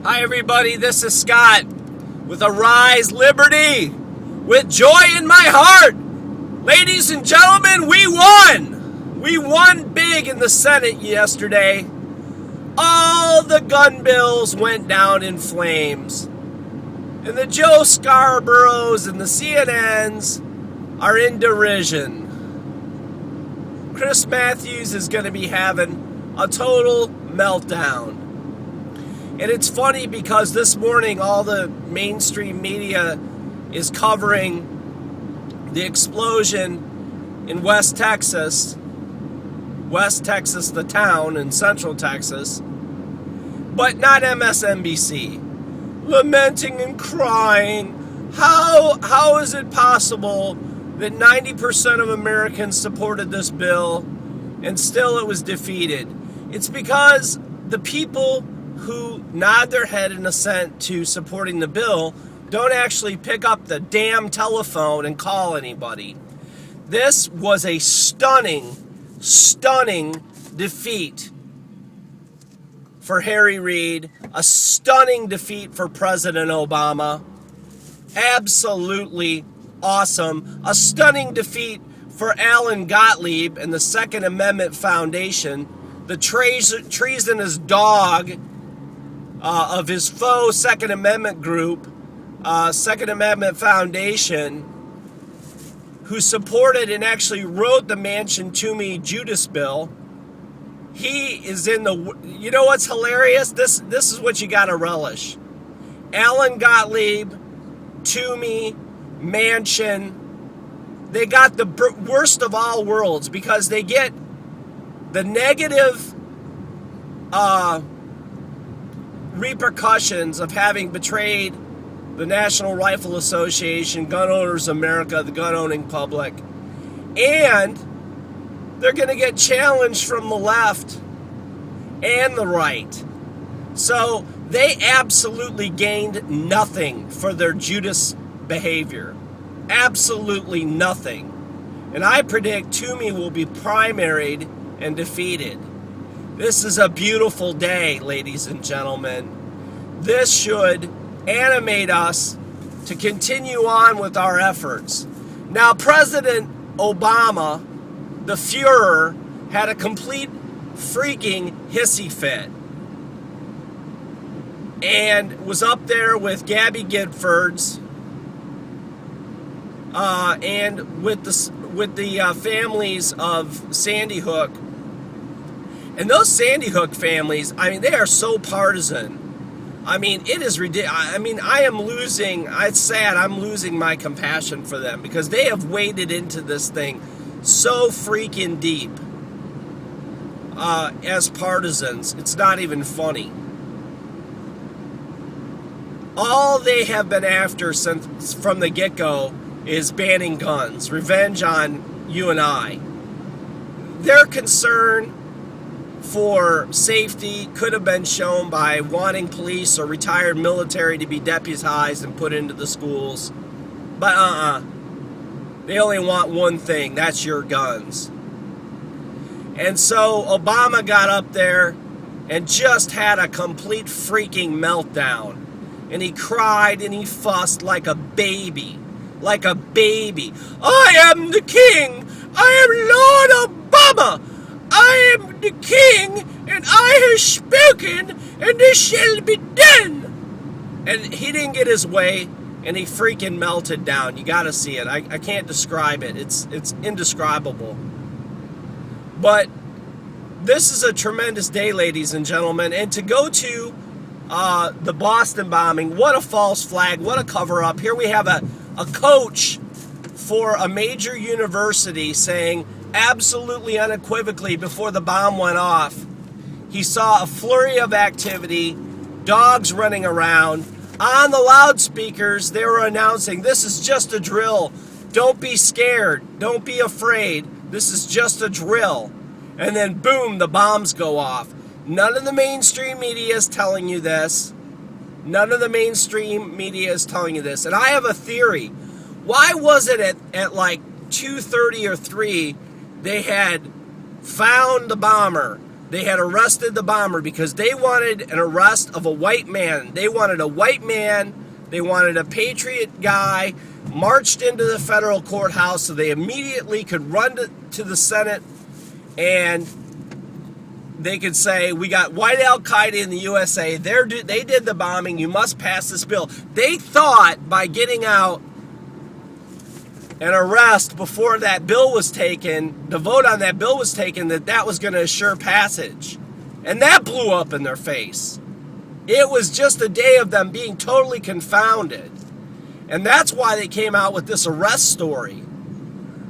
Hi, everybody. This is Scott with Arise Liberty with joy in my heart. Ladies and gentlemen, we won. We won big in the Senate yesterday. All the gun bills went down in flames. And the Joe Scarboroughs and the CNNs are in derision. Chris Matthews is going to be having a total meltdown. And it's funny because this morning all the mainstream media is covering the explosion in West Texas the town, and Central Texas, but not MSNBC. Lamenting and crying. How is it possible that 90% of Americans supported this bill and still it was defeated? It's because the people who nod their head in assent to supporting the bill don't actually pick up the damn telephone and call anybody. This was a stunning defeat for Harry Reid, a stunning defeat for President Obama. Absolutely awesome. A stunning defeat for Alan Gottlieb and the Second Amendment Foundation, the treasonous dog of his faux Second Amendment group, Second Amendment Foundation, who supported and actually wrote the Manchin Toomey Judas bill. He is in the... You know what's hilarious? This is what you got to relish. Alan Gottlieb, Toomey, Manchin, they got the worst of all worlds because they get the negative repercussions of having betrayed the National Rifle Association, Gun Owners America, the gun-owning public, and they're going to get challenged from the left and the right. So they absolutely gained nothing for their Judas behavior. Absolutely nothing. And I predict Toomey will be primaried and defeated. This is a beautiful day, ladies and gentlemen. This should animate us to continue on with our efforts. Now, President Obama, the Fuhrer, had a complete freaking hissy fit and was up there with Gabby Giffords and with the families of Sandy Hook. And those Sandy Hook families, I mean, they are so partisan. I mean, it is ridiculous. I mean, it's sad, I'm losing my compassion for them because they have waded into this thing so freaking deep as partisans. It's not even funny. All they have been after since from the get-go is banning guns, revenge on you and I. Their concern for safety could have been shown by wanting police or retired military to be deputized and put into the schools. But they only want one thing, that's your guns. And so Obama got up there and just had a complete freaking meltdown. And he cried and he fussed like a baby. Like a baby. I am the king! I am Lord Obama! I am the king, and I have spoken, and this shall be done. And he didn't get his way, and he freaking melted down. You got to see it. I can't describe it. It's indescribable. But this is a tremendous day, ladies and gentlemen. And to go to the Boston bombing, what a false flag, what a cover-up. Here we have a coach for a major university saying absolutely unequivocally before the bomb went off, he saw a flurry of activity, dogs running around. On the loudspeakers, they were announcing, this is just a drill. Don't be scared. Don't be afraid. This is just a drill. And then, boom, the bombs go off. None of the mainstream media is telling you this. None of the mainstream media is telling you this. And I have a theory. Why was it at like 2:30 or 3 they had found the bomber, They had arrested the bomber because they wanted an arrest of a white man. They wanted a white man. They wanted a patriot guy marched into the federal courthouse so they immediately could run to the Senate and they could say, we got white Al-Qaeda in the USA. They did the bombing. You must pass this bill. They thought by getting out an arrest before that bill was taken, the vote on that bill was taken, that was going to assure passage. And that blew up in their face. It was just a day of them being totally confounded. And that's why they came out with this arrest story.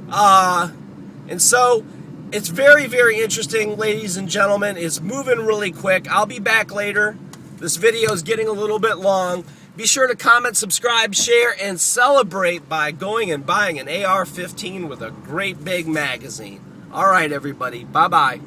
And so it's very, very interesting, ladies and gentlemen. It's moving really quick. I'll be back later. This video is getting a little bit long. Be sure to comment, subscribe, share, and celebrate by going and buying an AR-15 with a great big magazine. All right, everybody. Bye-bye.